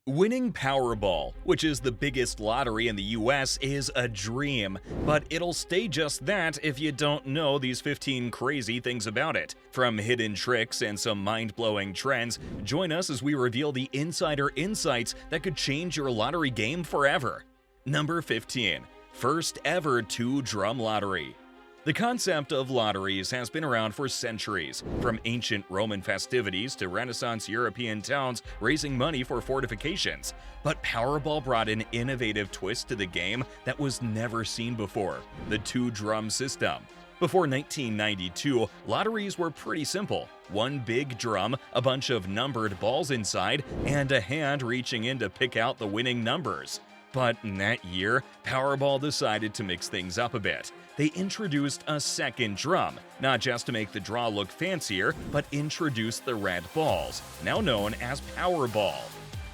Winning Powerball, which is the biggest lottery in the US, is a dream, but it'll stay just that if you don't know these 15 crazy things about it. From hidden tricks and some mind-blowing trends, join us as we reveal the insider insights that could change your lottery game forever. Number 15. First ever two-drum lottery. The concept of lotteries has been around for centuries, from ancient Roman festivities to Renaissance European towns raising money for fortifications. But Powerball brought an innovative twist to the game that was never seen before: the two-drum system. Before 1992, lotteries were pretty simple: one big drum, a bunch of numbered balls inside, and a hand reaching in to pick out the winning numbers. But in that year, Powerball decided to mix things up a bit. They introduced a second drum, not just to make the draw look fancier, but introduced the red balls, now known as Powerball.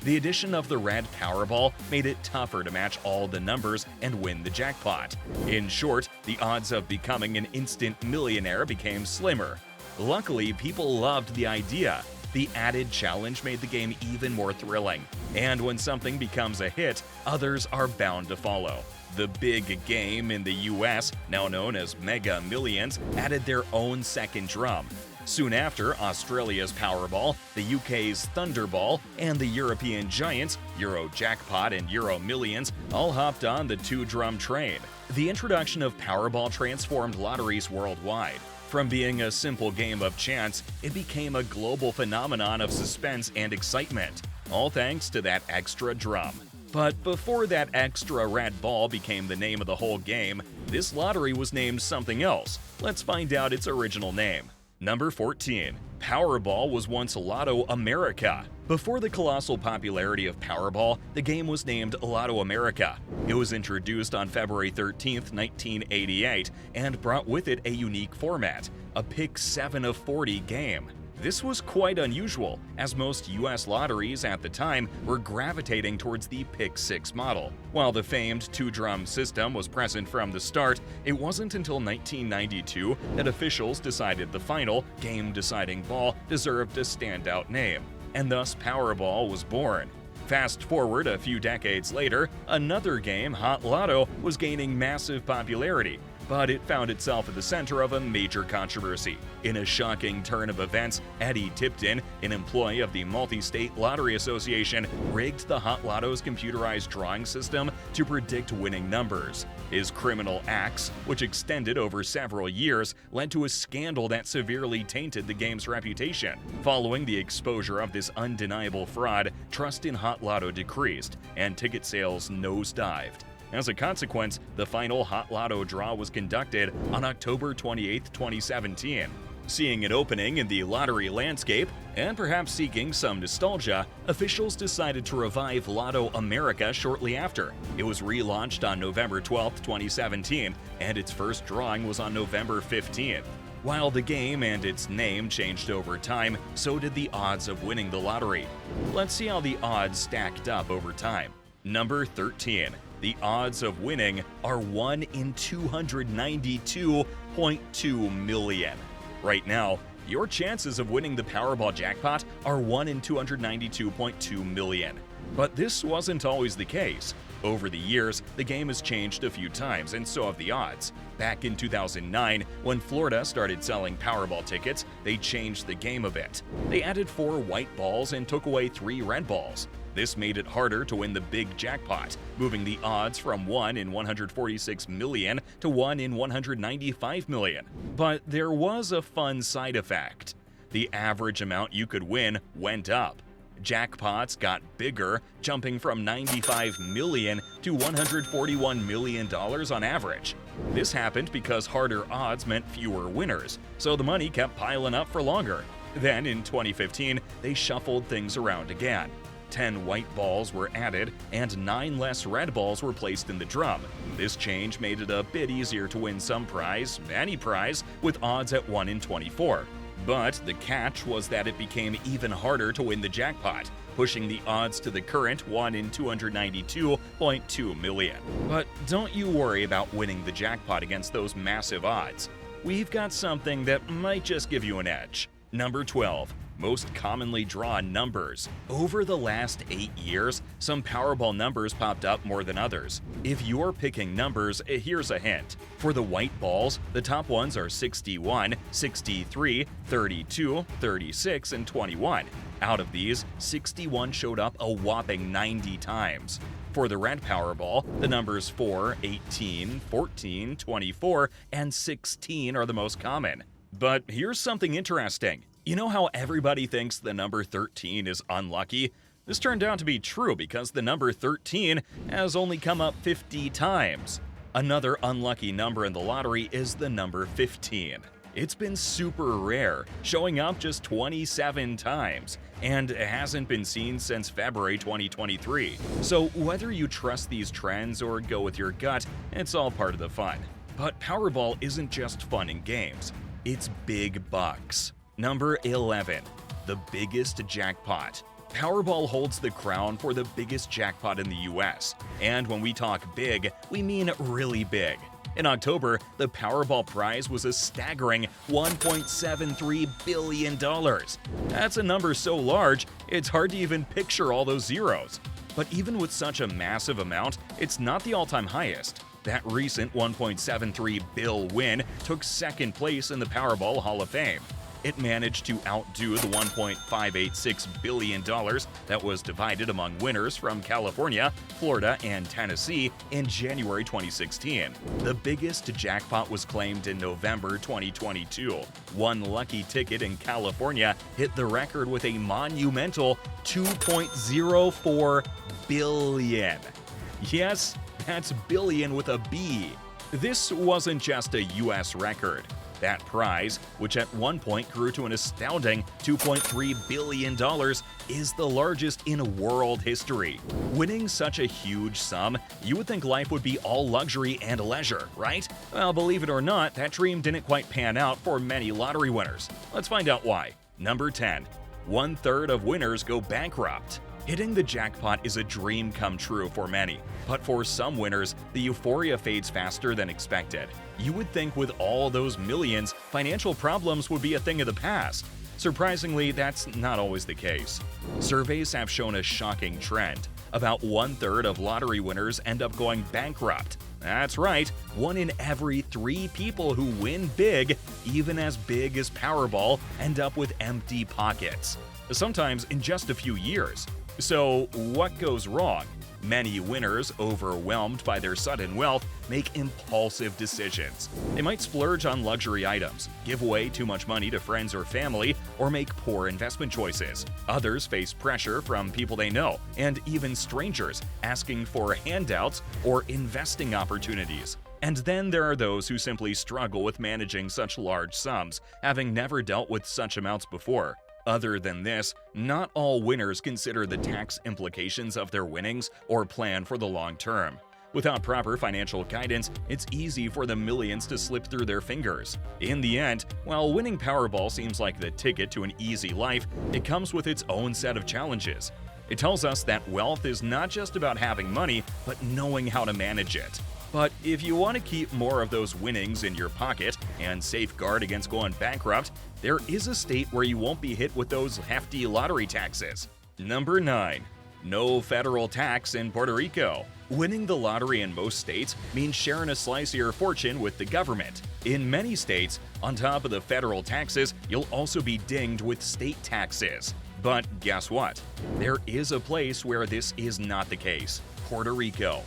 The addition of the red Powerball made it tougher to match all the numbers and win the jackpot. In short, the odds of becoming an instant millionaire became slimmer. Luckily, people loved the idea. The added challenge made the game even more thrilling. And when something becomes a hit, others are bound to follow. The big game in the US, now known as Mega Millions, added their own second drum. Soon after, Australia's Powerball, the UK's Thunderball, and the European giants, Euro Jackpot and Euro Millions, all hopped on the two-drum train. The introduction of Powerball transformed lotteries worldwide. From being a simple game of chance, it became a global phenomenon of suspense and excitement, all thanks to that extra drum. But before that extra red ball became the name of the whole game, this lottery was named something else. Let's find out its original name. Number 14. Powerball was once Lotto America. Before the colossal popularity of Powerball, the game was named Lotto America. It was introduced on February 13, 1988, and brought with it a unique format, a pick 7 of 40 game. This was quite unusual, as most US lotteries at the time were gravitating towards the Pick 6 model. While the famed two-drum system was present from the start, it wasn't until 1992 that officials decided the final, game-deciding ball deserved a standout name, and thus Powerball was born. Fast forward a few decades later, another game, Hot Lotto, was gaining massive popularity, but it found itself at the center of a major controversy. In a shocking turn of events, Eddie Tipton, an employee of the Multi-State Lottery Association, rigged the Hot Lotto's computerized drawing system to predict winning numbers. His criminal acts, which extended over several years, led to a scandal that severely tainted the game's reputation. Following the exposure of this undeniable fraud, trust in Hot Lotto decreased, and ticket sales nosedived. As a consequence, the final Hot Lotto draw was conducted on October 28, 2017. Seeing an opening in the lottery landscape, and perhaps seeking some nostalgia, officials decided to revive Lotto America shortly after. It was relaunched on November 12, 2017, and its first drawing was on November 15th. While the game and its name changed over time, so did the odds of winning the lottery. Let's see how the odds stacked up over time. Number 13. The odds of winning are 1 in 292.2 million. Right now, your chances of winning the Powerball jackpot are 1 in 292.2 million. But this wasn't always the case. Over the years, the game has changed a few times, and so have the odds. Back in 2009, when Florida started selling Powerball tickets, they changed the game a bit. They added 4 white balls and took away 3 red balls. This made it harder to win the big jackpot, moving the odds from 1 in 146 million to 1 in 195 million. But there was a fun side effect. The average amount you could win went up. Jackpots got bigger, jumping from 95 million to $141 million on average. This happened because harder odds meant fewer winners, so the money kept piling up for longer. Then in 2015, they shuffled things around again. 10 white balls were added, and 9 less red balls were placed in the drum. This change made it a bit easier to win some prize, any prize, with odds at 1 in 24. But the catch was that it became even harder to win the jackpot, pushing the odds to the current 1 in 292.2 million. But don't you worry about winning the jackpot against those massive odds. We've got something that might just give you an edge. Number 12. most commonly drawn numbers. Over the last 8 years, some Powerball numbers popped up more than others. If you're picking numbers, here's a hint. For the white balls, the top ones are 61, 63, 32, 36, and 21. Out of these, 61 showed up a whopping 90 times. For the red Powerball, the numbers 4, 18, 14, 24, and 16 are the most common. But here's something interesting. You know how everybody thinks the number 13 is unlucky? This turned out to be true because the number 13 has only come up 50 times. Another unlucky number in the lottery is the number 15. It's been super rare, showing up just 27 times, and it hasn't been seen since February 2023. So whether you trust these trends or go with your gut, it's all part of the fun. But Powerball isn't just fun and games, it's big bucks. Number 11. The biggest jackpot. Powerball holds the crown for the biggest jackpot in the US. And when we talk big, we mean really big. In October, the Powerball prize was a staggering $1.73 billion. That's a number so large, it's hard to even picture all those zeros. But even with such a massive amount, it's not the all-time highest. That recent $1.73 billion win took second place in the Powerball Hall of Fame. It managed to outdo the $1.586 billion that was divided among winners from California, Florida, and Tennessee in January 2016. The biggest jackpot was claimed in November 2022. One lucky ticket in California hit the record with a monumental $2.04 billion. Yes, that's billion with a B. This wasn't just a US record. That prize, which at one point grew to an astounding $2.3 billion, is the largest in world history. Winning such a huge sum, you would think life would be all luxury and leisure, right? Well, believe it or not, that dream didn't quite pan out for many lottery winners. Let's find out why. Number 10. 1/3 of winners go bankrupt. Hitting the jackpot is a dream come true for many, but for some winners, the euphoria fades faster than expected. You would think with all those millions, financial problems would be a thing of the past. Surprisingly, that's not always the case. Surveys have shown a shocking trend. About 1/3 of lottery winners end up going bankrupt. That's right, 1 in every 3 people who win big, even as big as Powerball, end up with empty pockets. Sometimes in just a few years. So, what goes wrong? Many winners, overwhelmed by their sudden wealth, make impulsive decisions. They might splurge on luxury items, give away too much money to friends or family, or make poor investment choices. Others face pressure from people they know, and even strangers, asking for handouts or investing opportunities. And then there are those who simply struggle with managing such large sums, having never dealt with such amounts before. Other than this, not all winners consider the tax implications of their winnings or plan for the long term. Without proper financial guidance, it's easy for the millions to slip through their fingers. In the end, while winning Powerball seems like the ticket to an easy life, it comes with its own set of challenges. It tells us that wealth is not just about having money, but knowing how to manage it. But if you want to keep more of those winnings in your pocket and safeguard against going bankrupt, there is a state where you won't be hit with those hefty lottery taxes. Number 9. No federal tax in Puerto Rico. Winning the lottery in most states means sharing a slice of your fortune with the government. In many states, on top of the federal taxes, you'll also be dinged with state taxes. But guess what? There is a place where this is not the case: Puerto Rico.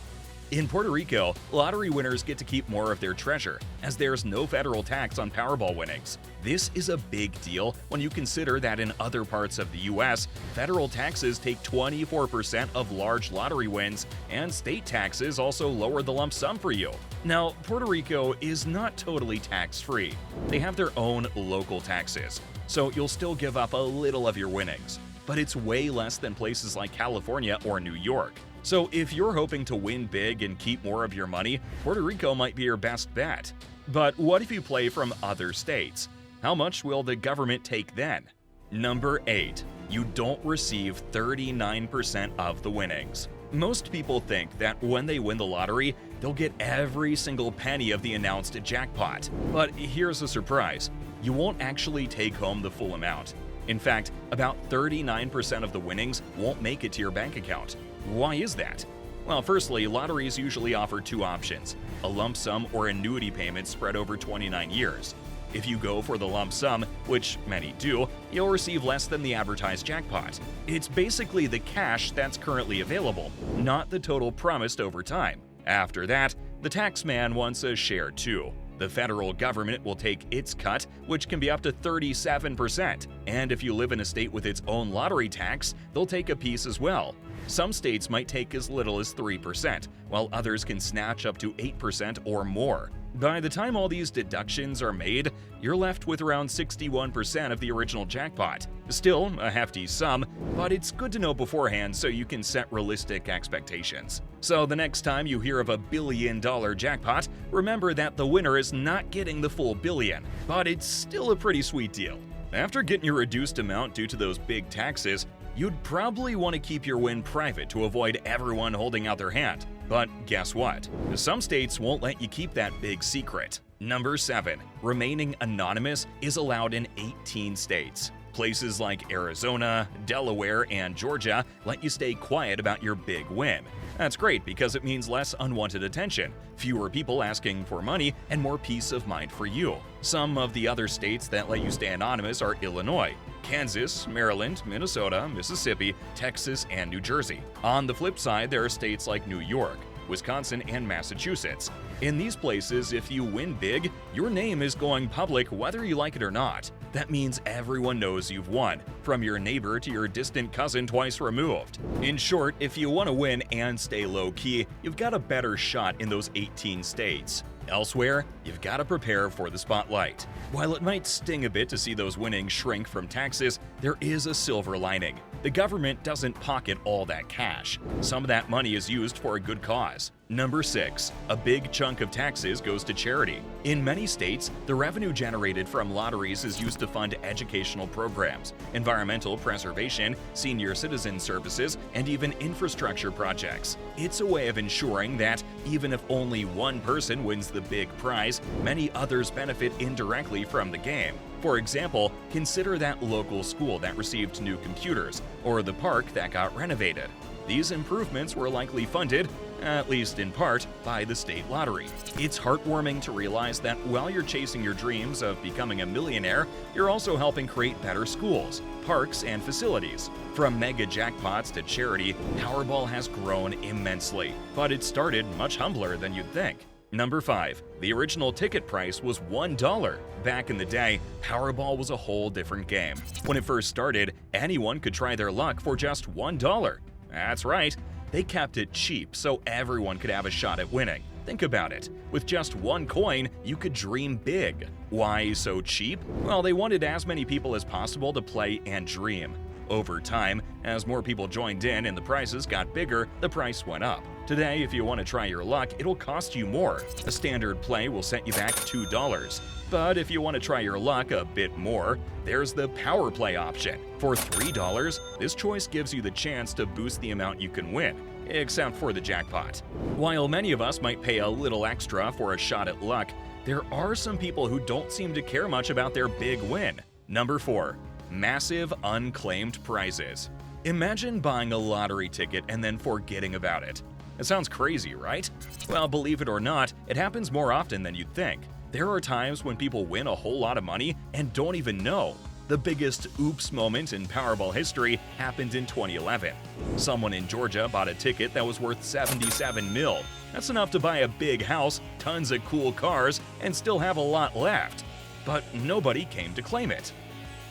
In Puerto Rico, lottery winners get to keep more of their treasure, as there's no federal tax on Powerball winnings. This is a big deal when you consider that in other parts of the US, federal taxes take 24% of large lottery wins, and state taxes also lower the lump sum for you. Now, Puerto Rico is not totally tax-free. They have their own local taxes, so you'll still give up a little of your winnings. But it's way less than places like California or New York. So if you're hoping to win big and keep more of your money, Puerto Rico might be your best bet. But what if you play from other states? How much will the government take then? Number 8. You don't receive 39% of the winnings. Most people think that when they win the lottery, they'll get every single penny of the announced jackpot. But here's a surprise: you won't actually take home the full amount. In fact, about 39% of the winnings won't make it to your bank account. Why is that? Well, firstly, lotteries usually offer two options: a lump sum or annuity payment spread over 29 years. If you go for the lump sum, which many do, you'll receive less than the advertised jackpot. It's basically the cash that's currently available, not the total promised over time. After that, the tax man wants a share too. The federal government will take its cut, which can be up to 37%. And if you live in a state with its own lottery tax, they'll take a piece as well. Some states might take as little as 3%, while others can snatch up to 8% or more. By the time all these deductions are made, you're left with around 61% of the original jackpot. Still a hefty sum, but it's good to know beforehand so you can set realistic expectations. So the next time you hear of a billion-dollar jackpot, remember that the winner is not getting the full billion, but it's still a pretty sweet deal. After getting your reduced amount due to those big taxes, you'd probably want to keep your win private to avoid everyone holding out their hand. But guess what? Some states won't let you keep that big secret. Number 7. Remaining anonymous is allowed in 18 states. Places like Arizona, Delaware, and Georgia let you stay quiet about your big win. That's great because it means less unwanted attention, fewer people asking for money, and more peace of mind for you. Some of the other states that let you stay anonymous are Illinois, Kansas, Maryland, Minnesota, Mississippi, Texas, and New Jersey. On the flip side, there are states like New York, Wisconsin, and Massachusetts. In these places, if you win big, your name is going public whether you like it or not. That means everyone knows you've won, from your neighbor to your distant cousin twice removed. In short, if you want to win and stay low-key, you've got a better shot in those 18 states. Elsewhere, you've got to prepare for the spotlight. While it might sting a bit to see those winnings shrink from taxes, there is a silver lining. The government doesn't pocket all that cash. Some of that money is used for a good cause. Number 6. A big chunk of taxes goes to charity. In many states, the revenue generated from lotteries is used to fund educational programs, environmental preservation, senior citizen services, and even infrastructure projects. It's a way of ensuring that even if only one person wins the big prize, many others benefit indirectly from the game. For example, consider that local school that received new computers, or the park that got renovated. These improvements were likely funded, at least in part, by the state lottery. It's heartwarming to realize that while you're chasing your dreams of becoming a millionaire, you're also helping create better schools, parks, and facilities. From mega jackpots to charity, Powerball has grown immensely, but it started much humbler than you'd think. Number 5. The original ticket price was $1. Back in the day, Powerball was a whole different game. When it first started, anyone could try their luck for just $1. That's right, they kept it cheap so everyone could have a shot at winning. Think about it. With just one coin, you could dream big. Why so cheap? Well, they wanted as many people as possible to play and dream. Over time, as more people joined in and the prizes got bigger, the price went up. Today, if you want to try your luck, it'll cost you more. A standard play will set you back $2. But if you want to try your luck a bit more, there's the power play option. For $3, this choice gives you the chance to boost the amount you can win, except for the jackpot. While many of us might pay a little extra for a shot at luck, there are some people who don't seem to care much about their big win. Number 4. Massive unclaimed prizes. Imagine buying a lottery ticket and then forgetting about it. It sounds crazy, right? Well, believe it or not, it happens more often than you'd think. There are times when people win a whole lot of money and don't even know. The biggest oops moment in Powerball history happened in 2011. Someone in Georgia bought a ticket that was worth $77 million. That's enough to buy a big house, tons of cool cars, and still have a lot left. But nobody came to claim it.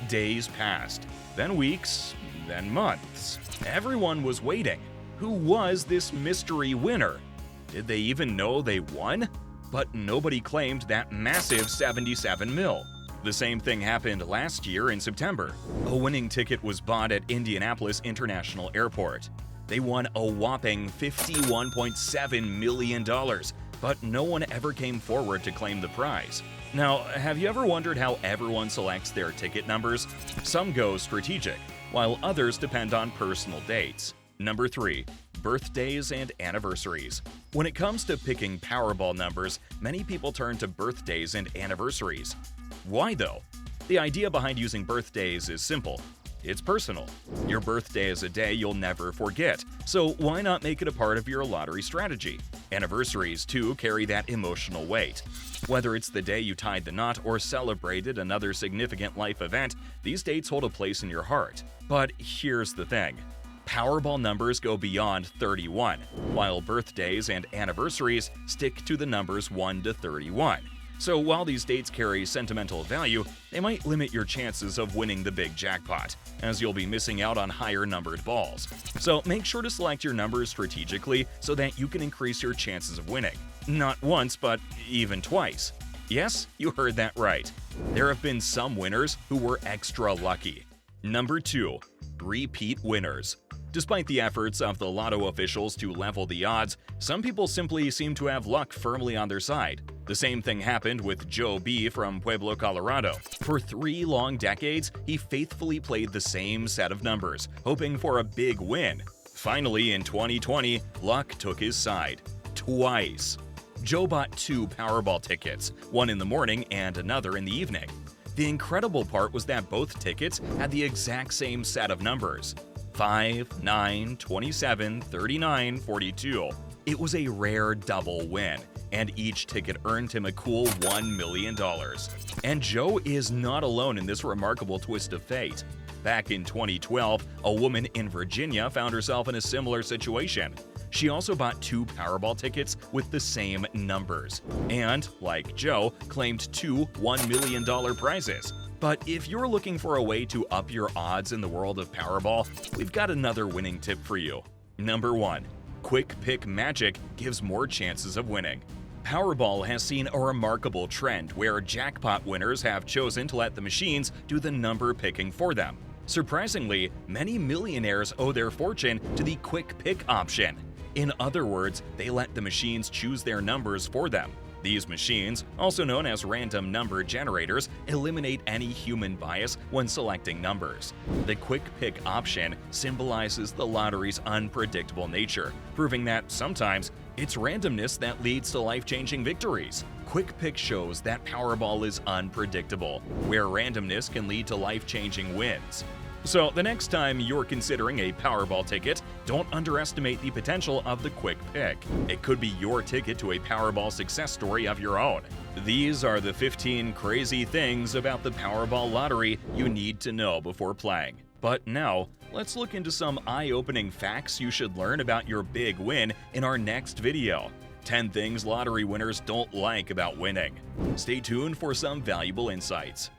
Days passed, then weeks, then months. Everyone was waiting. Who was this mystery winner? Did they even know they won? But nobody claimed that massive $77 million. The same thing happened last year in September. A winning ticket was bought at Indianapolis International Airport. They won a whopping $51.7 million, but no one ever came forward to claim the prize. Now, have you ever wondered how everyone selects their ticket numbers? Some go strategic, while others depend on personal dates. Number 3. Birthdays and anniversaries. When it comes to picking Powerball numbers, many people turn to birthdays and anniversaries. Why though? The idea behind using birthdays is simple. It's personal. Your birthday is a day you'll never forget, so why not make it a part of your lottery strategy? Anniversaries, too, carry that emotional weight. Whether it's the day you tied the knot or celebrated another significant life event, these dates hold a place in your heart. But here's the thing. Powerball numbers go beyond 31, while birthdays and anniversaries stick to the numbers 1 to 31. So while these dates carry sentimental value, they might limit your chances of winning the big jackpot, as you'll be missing out on higher numbered balls. So make sure to select your numbers strategically so that you can increase your chances of winning. Not once, but even twice. Yes, you heard that right. There have been some winners who were extra lucky. Number 2. Repeat winners. Despite the efforts of the lotto officials to level the odds, some people simply seem to have luck firmly on their side. The same thing happened with Joe B. from Pueblo, Colorado. For 3 long decades, he faithfully played the same set of numbers, hoping for a big win. Finally, in 2020, luck took his side. Twice. Joe bought 2 Powerball tickets, one in the morning and another in the evening. The incredible part was that both tickets had the exact same set of numbers. 5, 9, 27, 39, 42. It was a rare double win, and each ticket earned him a cool $1 million. And Joe is not alone in this remarkable twist of fate. Back in 2012, a woman in Virginia found herself in a similar situation. She also bought 2 Powerball tickets with the same numbers, and, like Joe, claimed 2 $1 million prizes. But if you're looking for a way to up your odds in the world of Powerball, we've got another winning tip for you. Number 1. Quick pick magic gives more chances of winning. Powerball has seen a remarkable trend where jackpot winners have chosen to let the machines do the number picking for them. Surprisingly, many millionaires owe their fortune to the quick pick option. In other words, they let the machines choose their numbers for them. These machines, also known as random number generators, eliminate any human bias when selecting numbers. The quick pick option symbolizes the lottery's unpredictable nature, proving that sometimes it's randomness that leads to life-changing victories. Quick pick shows that Powerball is unpredictable, where randomness can lead to life-changing wins. So the next time you're considering a Powerball ticket, don't underestimate the potential of the quick pick. It could be your ticket to a Powerball success story of your own. These are the 15 crazy things about the Powerball lottery you need to know before playing. But now, let's look into some eye-opening facts you should learn about your big win in our next video. 10 things lottery winners don't like about winning. Stay tuned for some valuable insights.